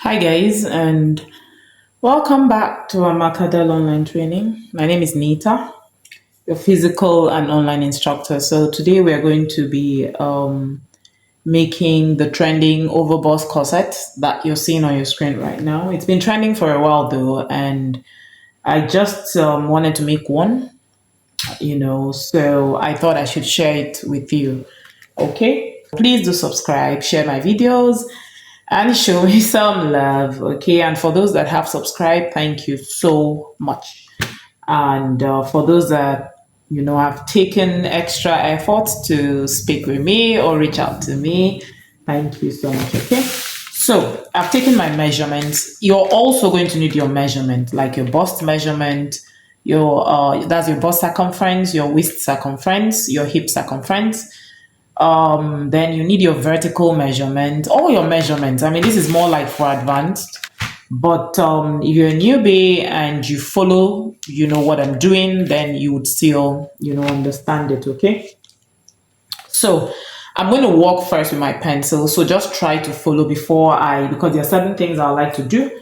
Hi guys, and welcome back to our Makadal online training. My name is Nita, your physical and online instructor. So today we are going to be making the trending overbust corset that you're seeing on your screen right now. It's been trending for a while though, and I just wanted to make one, so I thought I should share it with you. Okay, please do subscribe, share my videos, and show me some love. Okay, and for those that have subscribed, thank you so much. And for those that have taken extra effort to speak with me or reach out to me, thank you so much. Okay, so I've taken my measurements. You're also going to need your measurement, like your bust measurement, your that's your bust circumference, your waist circumference, your hip circumference. Then you need your vertical measurement, all your measurements. I mean, this is more like for advanced, but if you're a newbie and you follow, what I'm doing, then you would still, understand it. Okay. So I'm going to work first with my pencil. So just try to follow because there are certain things I like to do,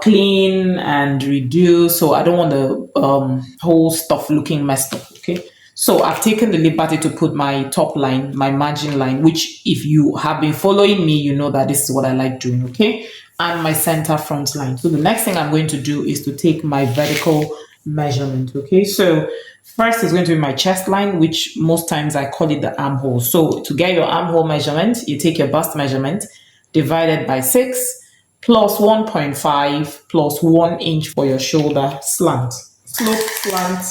clean and redo. So I don't want the whole stuff looking messed up. Okay. So I've taken the liberty to put my top line, my margin line, which if you have been following me, you know that this is what I like doing. Okay. And my center front line. So the next thing I'm going to do is to take my vertical measurement. Okay. So first is going to be my chest line, which most times I call it the armhole. So to get your armhole measurement, you take your bust measurement divided by 6 plus 1.5 plus 1 inch for your shoulder slant, slope, slant,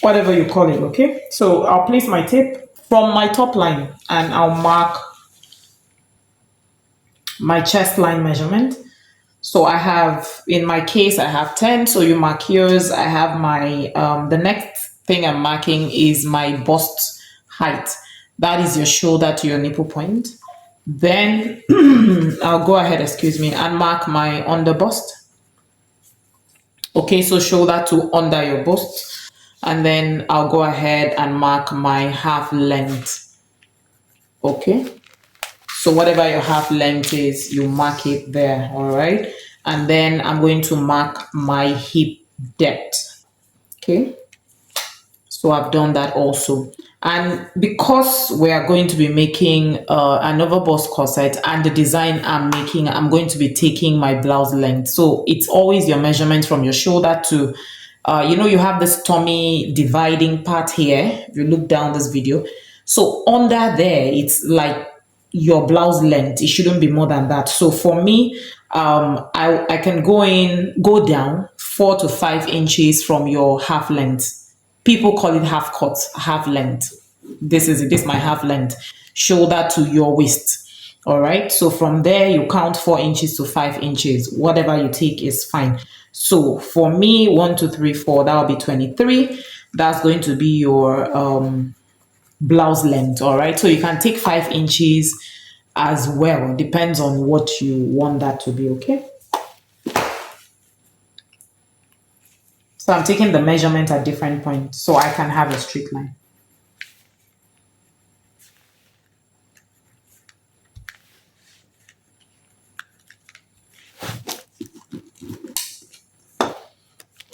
whatever you call it. Okay, so I'll place my tape from my top line and I'll mark my chest line measurement. So I have, in my case, I have 10. So you mark yours. I have my, the next thing I'm marking is my bust height. That is your shoulder to your nipple point. Then I'll go ahead, and mark my under bust. Okay, so shoulder to under your bust. And then I'll go ahead and mark my half length. Okay, so whatever your half length is, you mark it there, all right? And then I'm going to mark my hip depth. Okay, so I've done that also. And because we are going to be making an overbust corset and the design I'm making, I'm going to be taking my blouse length. So it's always your measurement from your shoulder to, you have this tummy dividing part here. If you look down this video. So under there, it's like your blouse length. It shouldn't be more than that. So for me, I can go down 4 to 5 inches from your half length. People call it half cut, half length. This is it. This is my half length, shoulder to your waist. All right. So from there, you count 4 inches to 5 inches. Whatever you take is fine. So for me, 1, 2, 3, 4, that will be 23. That's going to be your blouse length. All right. So you can take 5 inches as well. Depends on what you want that to be. Okay. So I'm taking the measurement at different points so I can have a straight line.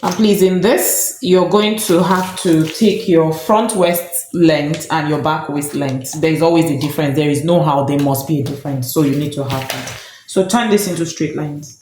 And please, in this, you're going to have to take your front waist length and your back waist length. There's always a difference. There is no how, there must be a difference. So you need to have that. So turn this into straight lines.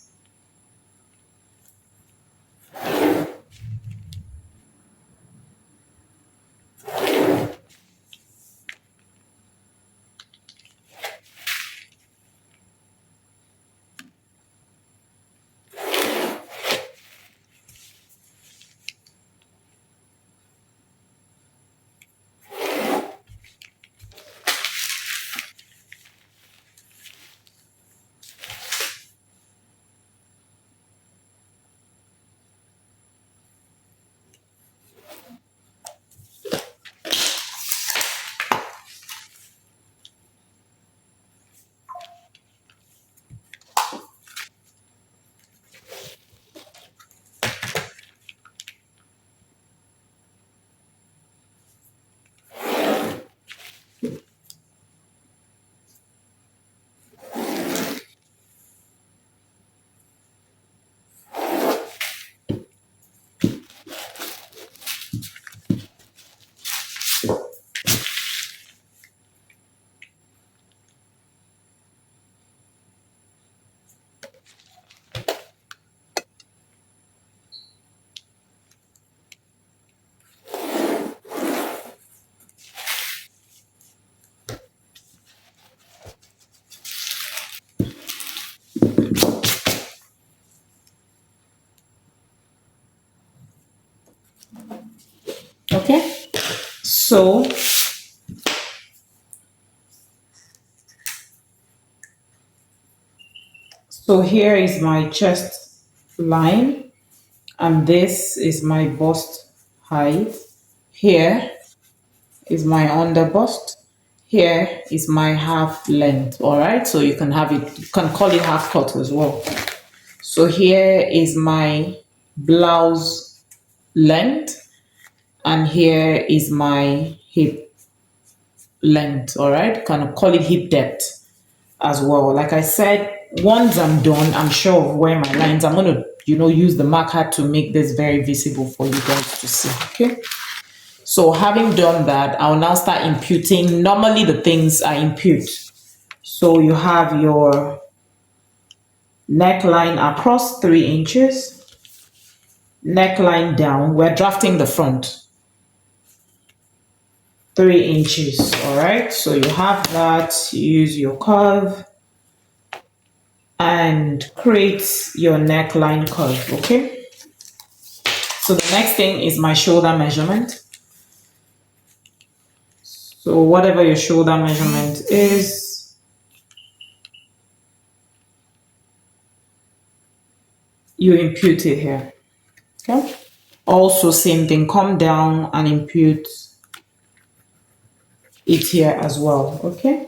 So here is my chest line, and this is my bust height. Here is my under bust. Here is my half length. All right, so you can have it, you can call it half cut as well. So here is my blouse length, and here is my hip length. All right, kind of call it hip depth as well. Like I said, once I'm done, I'm sure of where my lines, I'm going to, use the marker to make this very visible for you guys to see. Okay. So having done that, I'll now start imputing. Normally the things I impute. So you have your neckline across 3 inches, neckline down. We're drafting the front 3 inches. All right. So you have that. Use your curve and create your neckline curve. Okay. So the next thing is my shoulder measurement. So whatever your shoulder measurement is, you impute it here. Okay. Also same thing, come down and impute it here as well. Okay.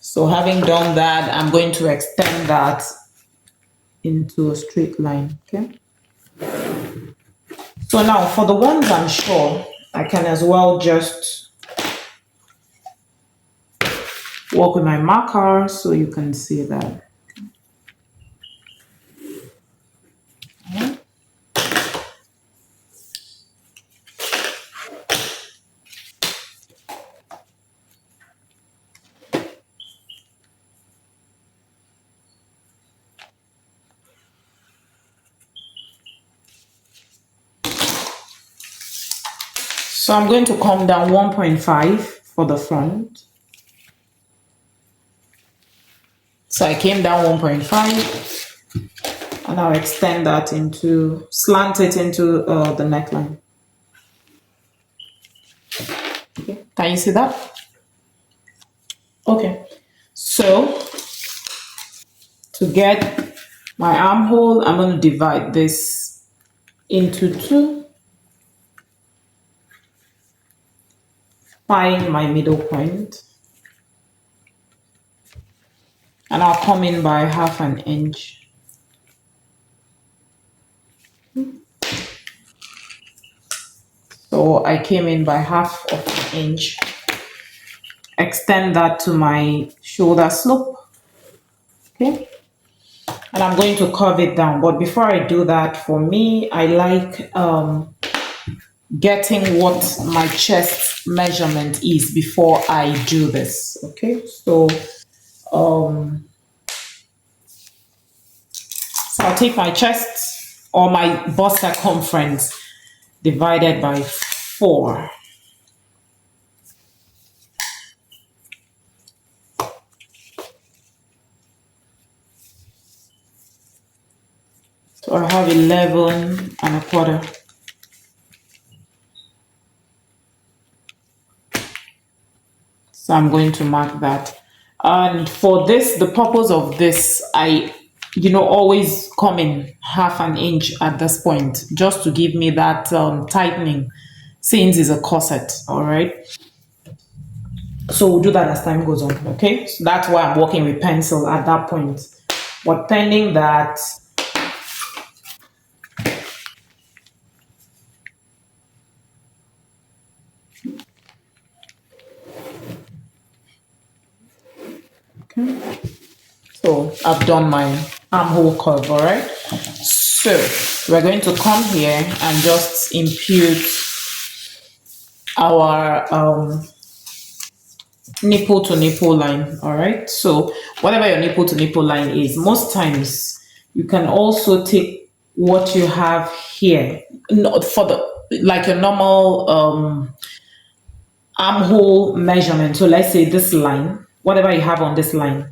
So having done that, I'm going to extend that into a straight line. Okay. So now for the ones I'm sure, I can as well just work with my marker so you can see that. So I'm going to come down 1.5 for the front. So I came down 1.5 and I'll extend that into, slant it into the neckline. Okay. Can you see that? Okay. So to get my armhole, I'm going to divide this into 2. Find my middle point, and I'll come in by 1/2 inch. So I came in by 1/2 inch. Extend that to my shoulder slope. Okay. And I'm going to curve it down. But before I do that, for me, I like getting what my chest measurement is before I do this. Okay. So I'll take my chest or my bust circumference divided by 4. So I have 11 1/4. So I'm going to mark that. And for this, the purpose of this, I always come in 1/2 inch at this point, just to give me that tightening, since it's a corset. All right. So we'll do that as time goes on. Okay. So that's why I'm working with pencil at that point. But pending that, okay. So I've done my armhole curve. All right. So we're going to come here and just impute our nipple to nipple line. All right. So whatever your nipple to nipple line is, most times you can also take what you have here for the like your normal armhole measurement. So let's say this line, whatever you have on this line,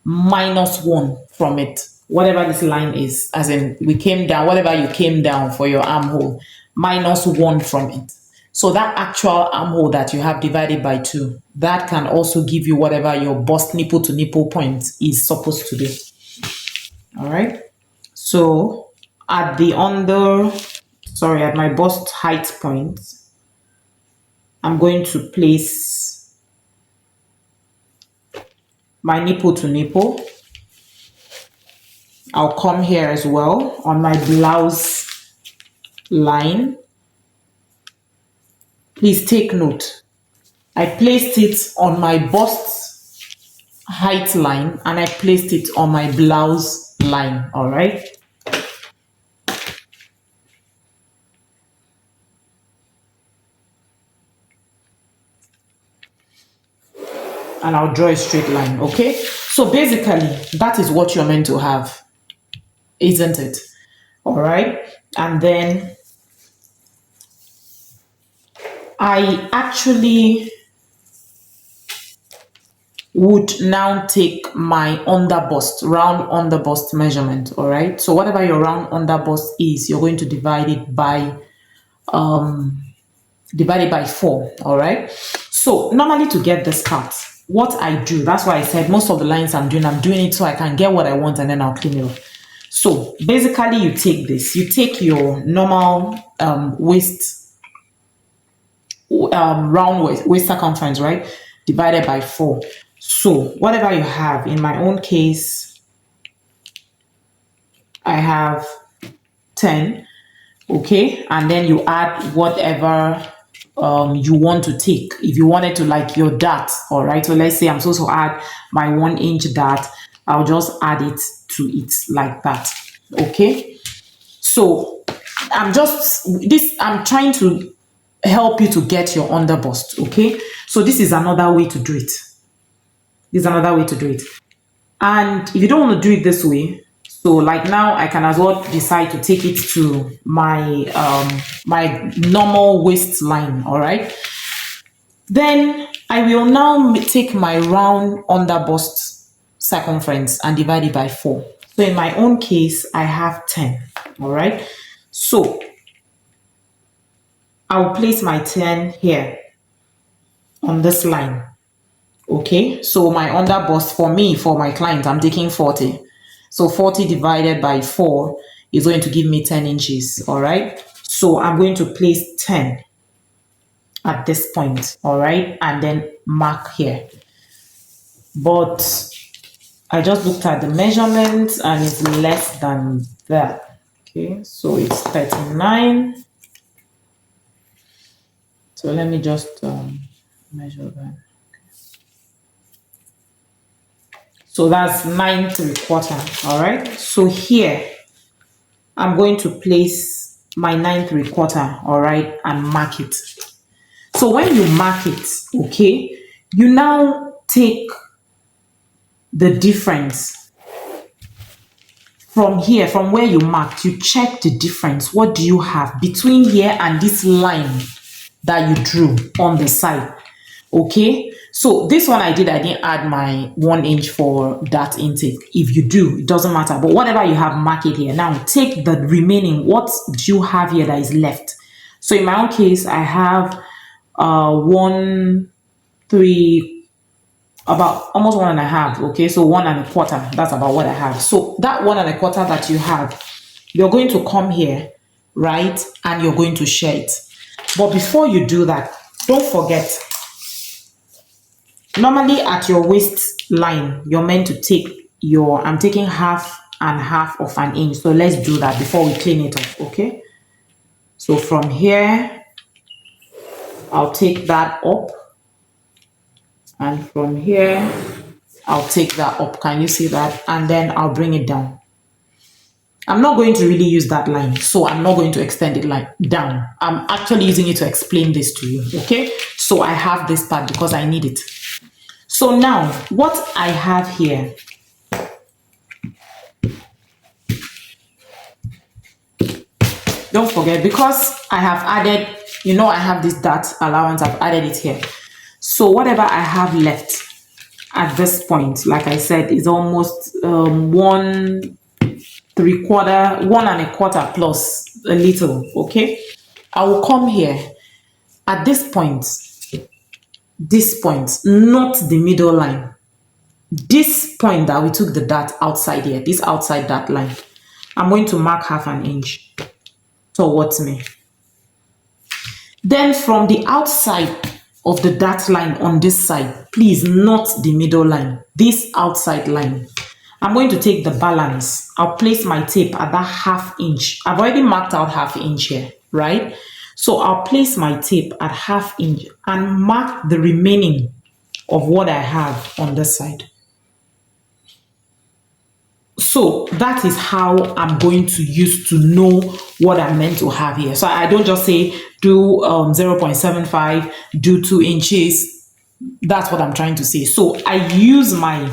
-1 from it, whatever this line is, as in we came down, whatever you came down for your armhole, -1 from it. So that actual armhole that you have divided by 2, that can also give you whatever your bust nipple to nipple point is supposed to be. All right. So at the at my bust height point, I'm going to place my nipple to nipple. I'll come here as well on my blouse line. Please take note. I placed it on my bust height line and I placed it on my blouse line. All right. And I'll draw a straight line. Okay. So basically, that is what you're meant to have, isn't it? All right. And then I actually would now take my underbust, round underbust measurement. All right. So whatever your round underbust is, you're going to divide it by 4. All right. So normally to get this part, what I do, that's why I said most of the lines I'm doing it so I can get what I want and then I'll clean it up. So basically you take this, you take your normal waist, round waist circumference, right? Divided by 4. So whatever you have, in my own case, I have 10, okay? And then you add whatever you want to take. If you wanted to, like your dart, all right? So let's say I'm supposed to add my 1-inch dart. I'll just add it to it like that, okay? So I'm trying to help you to get your underbust, okay? So this is another way to do it. And if you don't want to do it this way, so like now I can as well decide to take it to my my normal waistline, all right? Then I will now take my round underbust circumference and divide it by 4. So in my own case, I have 10, all right? So I'll place my 10 here on this line. Okay, so my underbust for my client, I'm taking 40. So 40 divided by 4 is going to give me 10 inches, all right? So I'm going to place 10 at this point, all right? And then mark here. But I just looked at the measurements and it's less than that. Okay, so it's 39. So let me just measure that. So that's 9 3/4, all right? So here, I'm going to place my 9 3/4, all right, and mark it. So when you mark it, okay, you now take the difference from here, from where you marked, you check the difference. What do you have between here and this line that you drew on the side? Okay, so this one I didn't add my 1-inch for that intake. If you do, it doesn't matter, but whatever you have, mark it here. Now take the remaining, what do you have here that is left? So in my own case, I have 1 3, about almost 1.5. Okay, so 1 1/4, that's about what I have. So that 1 1/4 that you have, you're going to come here, right, and you're going to share it. But before you do that, don't forget, normally at your waistline, you're meant to take I'm taking 1/2 and 1/2 of an inch. So let's do that before we clean it up, okay? So from here, I'll take that up. And from here, I'll take that up. Can you see that? And then I'll bring it down. I'm not going to really use that line, so I'm not going to extend it like down. I'm actually using it to explain this to you, okay? So I have this part because I need it. So now, what I have here, don't forget, because I have added, I have this dart allowance, I've added it here. So whatever I have left at this point, like I said, is almost 1 3/4, 1 1/4 plus a little, okay? I will come here At this point, not the middle line, this point that we took the dart outside here, this outside dart line, I'm going to mark 1/2 inch towards me. Then from the outside of the dart line on this side, please, not the middle line, this outside line, I'm going to take the balance. I'll place my tape at that 1/2 inch. I've already marked out 1/2 inch here, right? So I'll place my tape at 1/2 inch and mark the remaining of what I have on this side. So that is how I'm going to use to know what I'm meant to have here. So I don't just say do 0.75, do 2 inches. That's what I'm trying to say. So I use my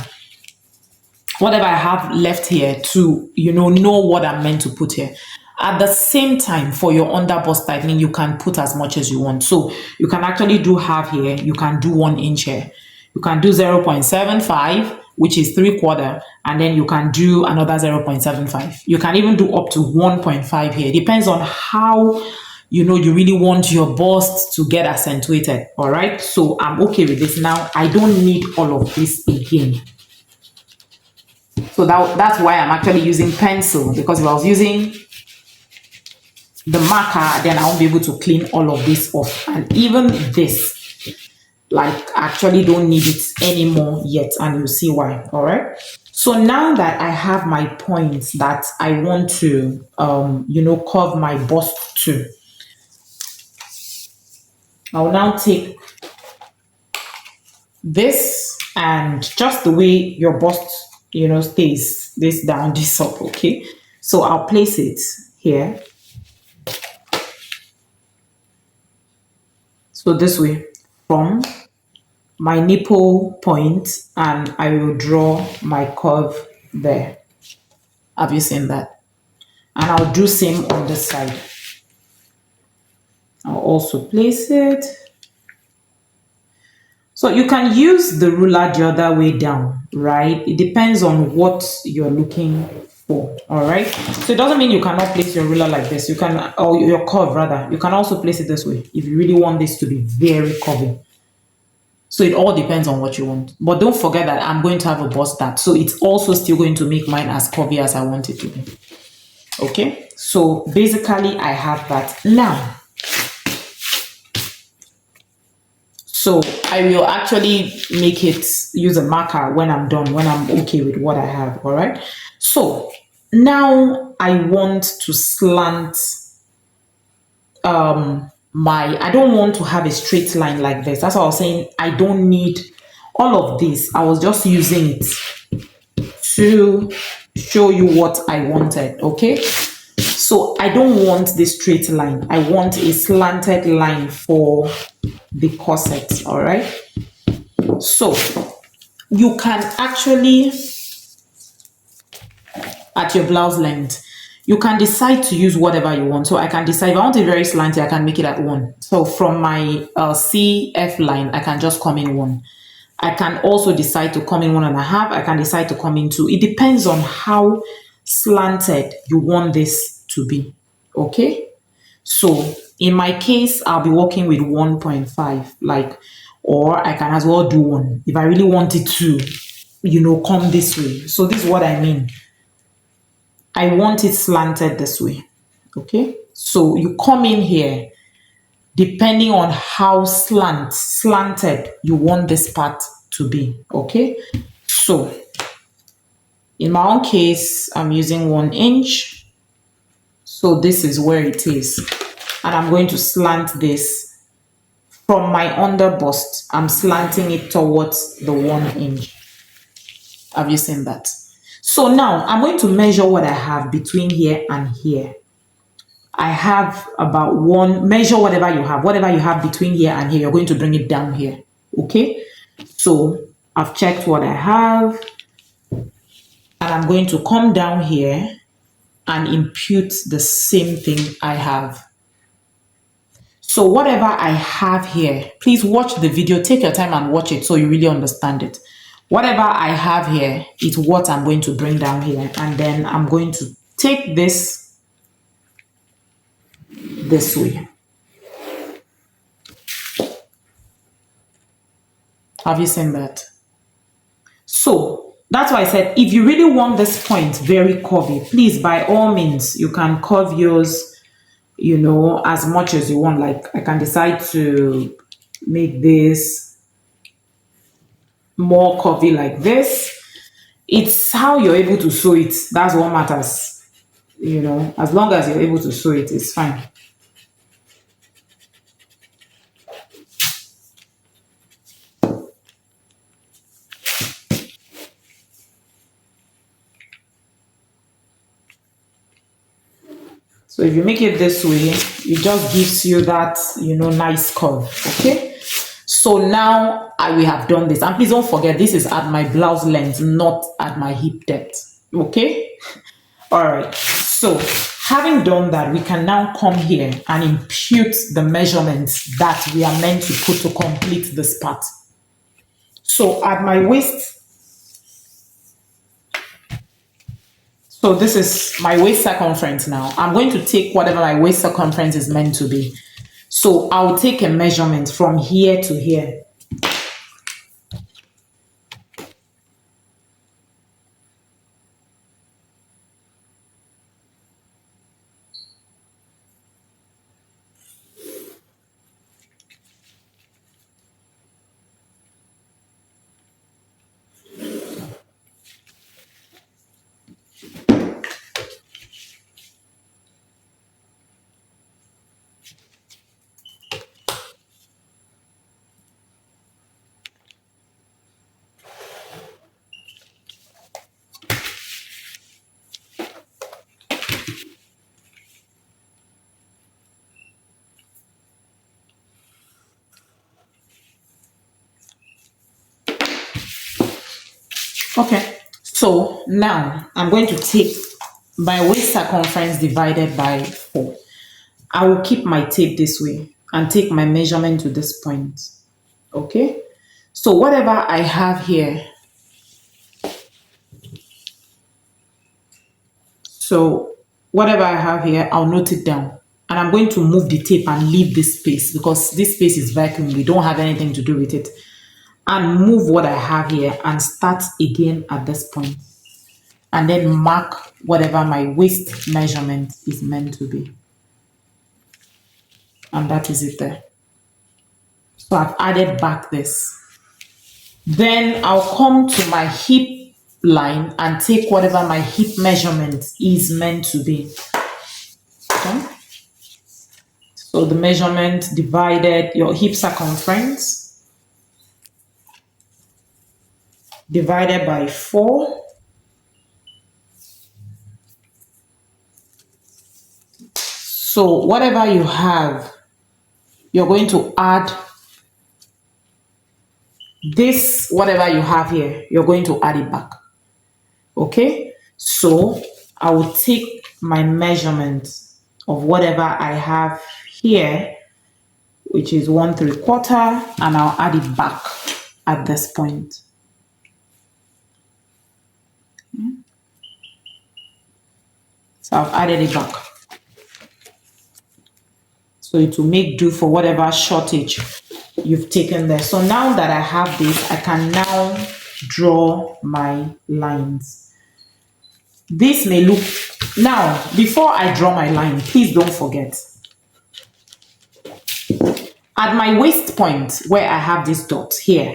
whatever I have left here to, know what I'm meant to put here. At the same time, for your underbust tightening, you can put as much as you want. So you can actually do 1/2 here. You can do 1 inch here. You can do 0.75, which is 3/4, and then you can do another 0.75. You can even do up to 1.5 here. It depends on how you really want your bust to get accentuated. All right. So I'm okay with this now. I don't need all of this again. So that's why I'm actually using pencil, because if I was using the marker, then I won't be able to clean all of this off. And even this, like, I actually don't need it anymore yet, and you'll see why. All right. So now that I have my points that I want to, curve my bust to, I'll now take this, and just the way your bust, stays, this down, this up. Okay. So I'll place it here. So this way, from my nipple point, and I will draw my curve there. Have you seen that? And I'll do same on this side. I'll also place it. So you can use the ruler the other way down, right? It depends on what you're looking for, all right? So it doesn't mean you cannot place your ruler like this. You can, or your curve rather, you can also place it this way if you really want this to be very curvy. So it all depends on what you want. But don't forget that I'm going to have a bust dart. So it's also still going to make mine as curvy as I want it to be. Okay, so basically I have that now. So I will actually use a marker when I'm done, when I'm okay with what I have, all right? So now I want to slant I don't want to have a straight line like this. That's what I was saying. I don't need all of this. I was just using it to show you what I wanted, okay? So I don't want this straight line. I want a slanted line for the corset, all right? So you can actually, at your blouse length, you can decide to use whatever you want. So I can decide if I want it very slanty, I can make it at 1. So from my CF line, I can just come in 1. I can also decide to come in 1.5. I can decide to come in 2. It depends on how slanted you want this to be, okay? So in my case, I'll be working with 1.5, or I can as well do 1 if I really want it to, come this way. So this is what I mean. I want it slanted this way, okay? So you come in here, depending on how slanted you want this part to be, okay? So in my own case, I'm using 1 inch. So this is where it is. And I'm going to slant this from my under bust. I'm slanting it towards the 1 inch. Have you seen that? So now I'm going to measure what I have between here and here. I have about 1, measure whatever you have between here and here, you're going to bring it down here, okay? So I've checked what I have, and I'm going to come down here and impute the same thing I have. So whatever I have here, please watch the video, take your time and watch it so you really understand it. Whatever I have here is what I'm going to bring down here, and then I'm going to take this way. Have you seen that? So that's why I said if you really want this point very curvy, please by all means you can curve yours, as much as you want. Like I can decide to make this more curvy like this. It's how you're able to sew it. That's what matters. As long as you're able to sew it, it's fine. So if you make it this way, it just gives you that, nice curve. Okay. So now we have done this. And please don't forget, this is at my blouse length, not at my hip depth. Okay. All right. So having done that, we can now come here and impute the measurements that we are meant to put to complete this part. So at my waist, so this is my waist circumference now. I'm going to take whatever my waist circumference is meant to be. So I'll take a measurement from here to here. Okay. So now I'm going to take my waist circumference divided by 4. I will keep my tape this way and take my measurement to this point. Okay. So whatever I have here, I'll note it down. And I'm going to move the tape and leave this space because this space is vacuum. We don't have anything to do with it. And move what I have here and start again at this point. And then mark whatever my waist measurement is meant to be. And that is it there. So I've added back this. Then I'll come to my hip line and take whatever my hip measurement is meant to be. Okay. So the measurement divided your hip circumference divided by 4. So whatever you have, you're going to add this, whatever you have here, you're going to add it back. Okay, so I will take my measurement of whatever I have here, which is 1/3, and I'll add it back at this point. So I've added it back. So it will make do for whatever shortage you've taken there. So now that I have this, I can now draw my lines. This may look, now before I draw my line, please don't forget, at my waist point where I have this dot here,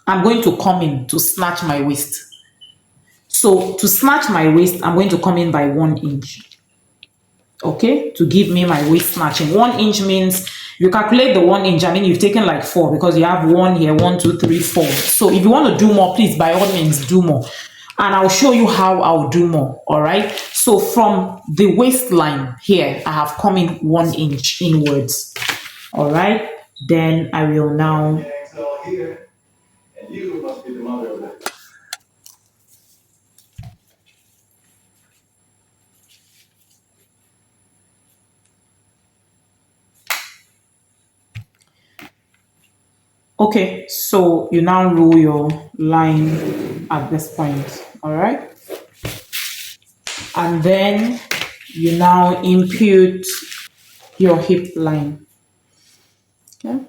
I'm going to come in to snatch my waist. So to snatch my waist, I'm going to come in by 1 inch. Okay, to give me my waist snatching. 1 inch means you calculate the 1 inch. I mean, you've taken like 4 because you have 1 here, 1, 2, 3, 4. So if you want to do more, please, by all means, do more. And I'll show you how I'll do more. All right. So from the waistline here, I have come in 1 inch inwards. All right. Then I will now. You must be the mother of that. Okay, so you now rule your line at this point, all right? And then you now impute your hip line, okay?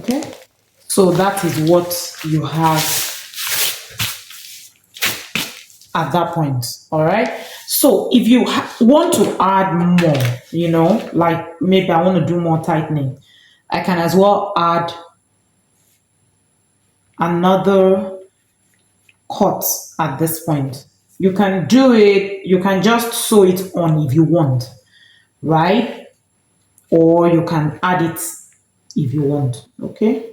Okay, so that is what you have at that point. All right, so if you want to add more, like maybe I want to do more tightening, I can as well add another cut at this point. You can do it, you can just sew it on if you want, right? Or you can add it if you want. Okay,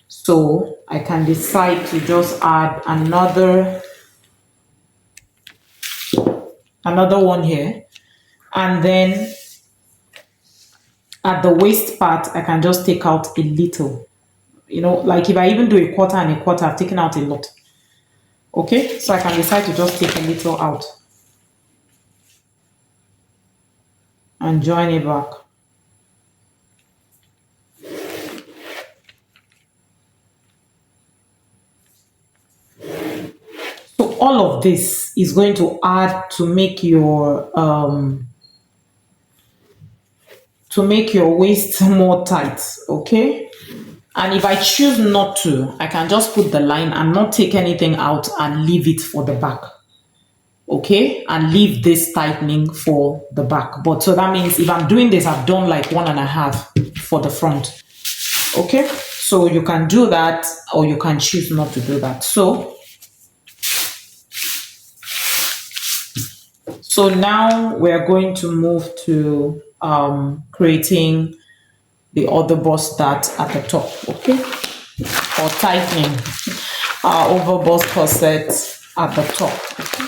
so I can decide to just add another one here, and then at the waist part I can just take out a little, like if I even do a quarter and a quarter, I've taken out a lot. Okay, so I can decide to just take a little out and join it back. So all of this is going to add to make your waist more tight. Okay, and if I choose not to, I can just put the line and not take anything out and leave it for the back. Okay, and leave this tightening for the back. But so that means if I'm doing this, I've done like 1.5 for the front. Okay, so you can do that or you can choose not to do that. So now we're going to move to creating the other bust dart at the top. Okay, or tightening our overbust corset at the top. Okay?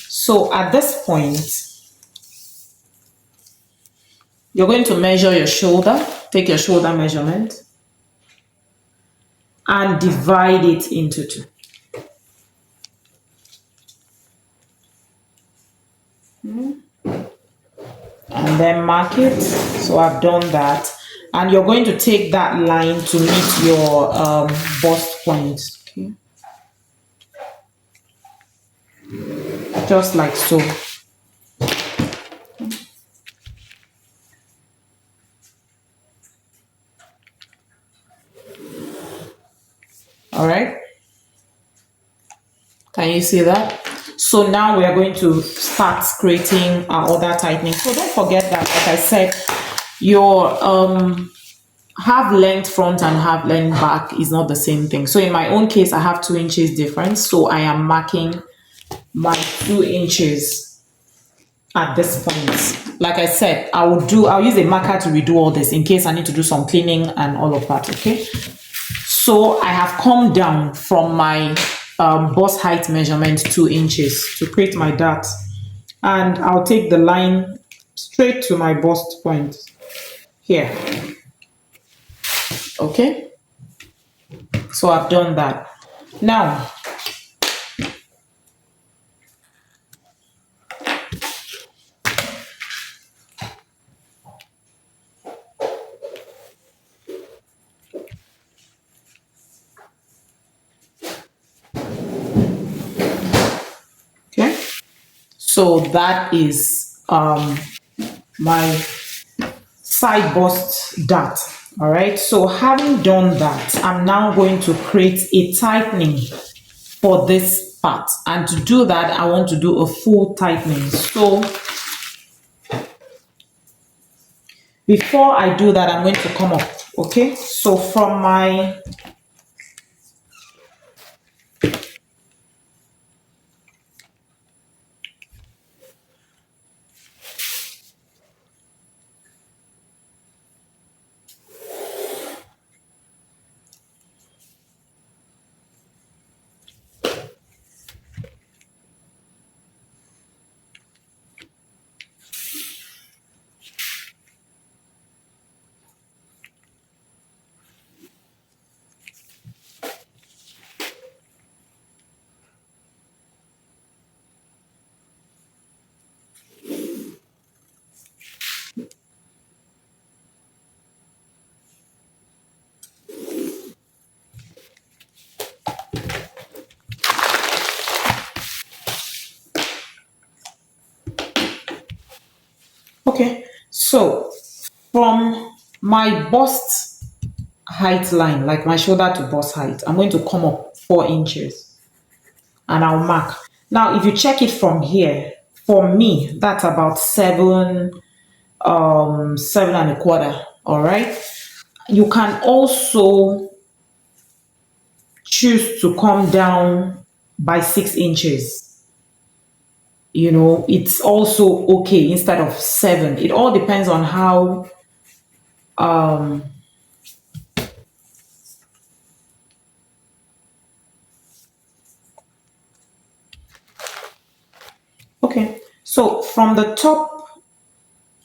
So at this point, you're going to measure your shoulder, take your shoulder measurement, and divide it into 2. And then mark it. So I've done that. And you're going to take that line to meet your bust point. Okay. Just like so. All right. Can you see that? So now we are going to start creating our other tightening. So don't forget that, like I said, your half length front and half length back is not the same thing. So in my own case, I have 2 inches difference. So I am marking my 2 inches at this point. Like I said, I'll use a marker to redo all this in case I need to do some cleaning and all of that. Okay. So I have come down from my bust height measurement 2 inches to create my dart, and I'll take the line straight to my bust point here. Okay, so I've done that. Now so that is my side bust dart. All right, so having done that, I'm now going to create a tightening for this part, and to do that I want to do a full tightening. So before I do that, I'm going to come up. Okay, so from my okay, so from my bust height line, like my shoulder to bust height, I'm going to come up 4 inches and I'll mark. Now, if you check it from here, for me, that's about 7.25. All right. You can also choose to come down by 6 inches. You know, it's also okay instead of 7. It all depends on how okay. So from the top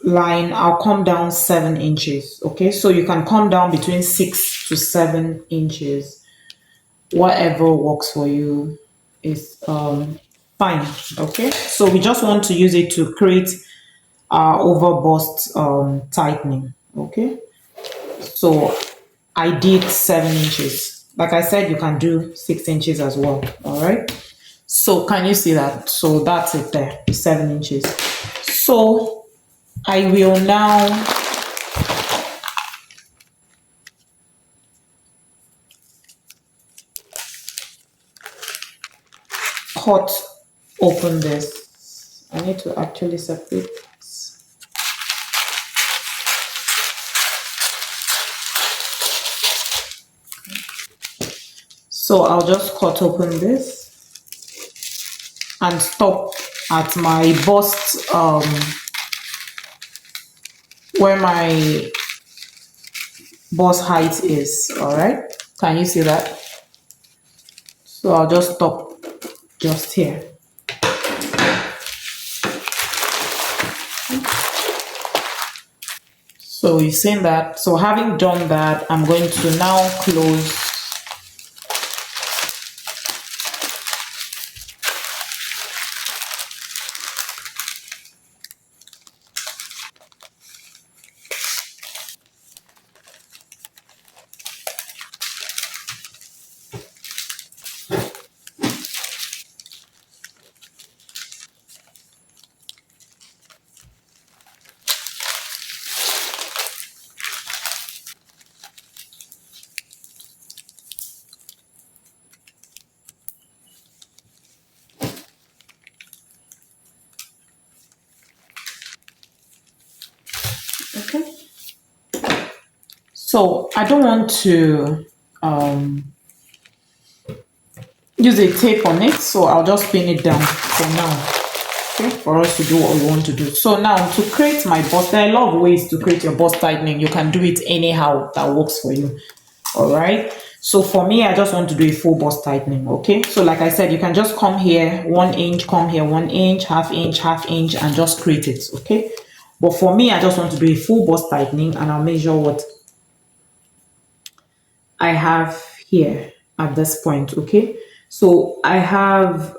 line, I'll come down 7 inches. Okay, so you can come down between 6 to 7 inches. Whatever works for you is fine. Okay, so we just want to use it to create our overbust tightening. Okay, so I did 7 inches. Like I said, you can do 6 inches as well. All right, so can you see that? So that's it there, 7 inches. So I will now cut open this. I need to actually separate this. So I'll just cut open this and stop at my bust, where my bust height is. All right, can you see that? So I'll just stop just here. So you've seen that. So having done that, I'm going to now close okay. So I don't want to use a tape on it, so I'll just pin it down for now. Okay, for us to do what we want to do. So now to create my bust, there are a lot of ways to create your bust tightening. You can do it anyhow that works for you. All right. So for me, I just want to do a full bust tightening. Okay. So like I said, you can just come here 1 inch, come here 1 inch, half inch, and just create it. Okay. But for me, I just want to do a full bust tightening, and I'll measure what I have here at this point. Okay. So I have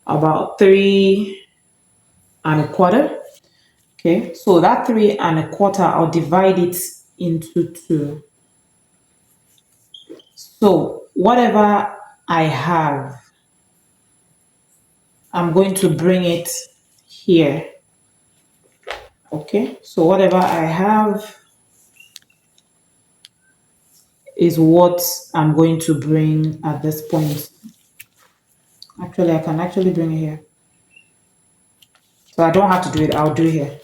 about 3.25. Okay, so that 3.25, I'll divide it into 2. So whatever I have, I'm going to bring it here. Okay, so whatever I have is what I'm going to bring at this point. Actually, I can actually bring it here. So I don't have to do it, I'll do it here.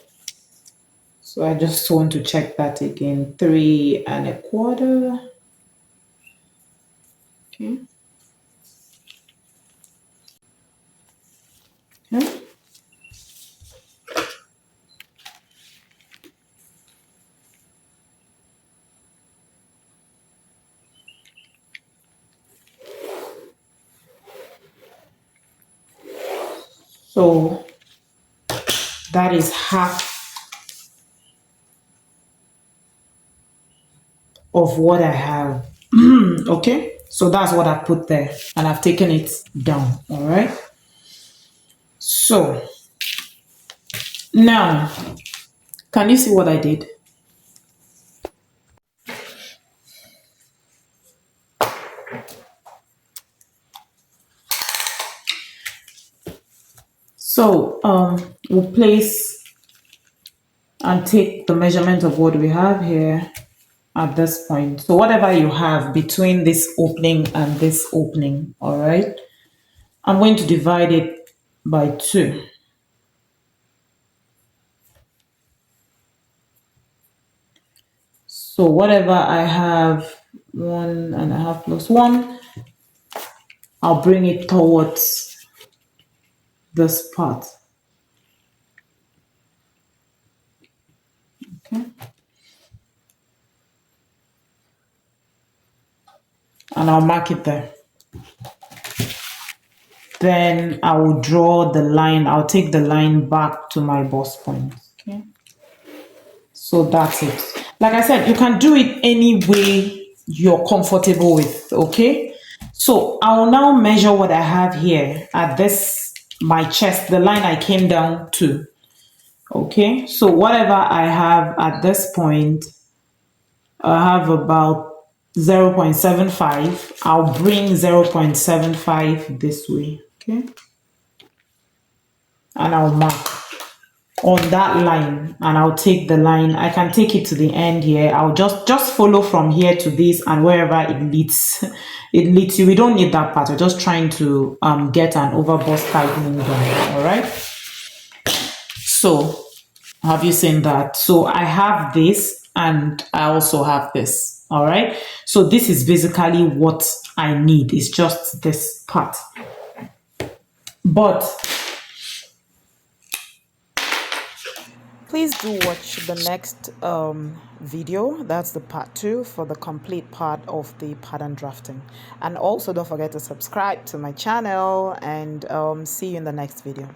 So I just want to check that again. 3.25. Okay. Okay. So that is half of what I have. Okay, so that's what I put there, and I've taken it down. All right, so now can you see what I did? So we'll place and take the measurement of what we have here. at this point. So whatever you have between this opening and this opening, all right, I'm going to divide it by 2. So whatever I have, 1.5 plus 1, I'll bring it towards this part. Okay. And I'll mark it there. Then I will draw the line. I'll take the line back to my bust point. Okay. So that's it. Like I said, you can do it any way you're comfortable with. Okay. So I will now measure what I have here at this, my chest, the line I came down to. Okay. So whatever I have at this point, I have about 0.75. I'll bring 0.75 this way. Okay. And I'll mark on that line, and I'll take the line. I can take it to the end here. I'll just follow from here to this, and wherever it leads, it leads you. We don't need that part. We're just trying to get an overbust tightening done. All right. So have you seen that? So I have this, and I also have this. All right. So this is basically what I need. It's just this part. But please do watch the next video. That's the part 2 for the complete part of the pattern drafting. And also don't forget to subscribe to my channel, and see you in the next video.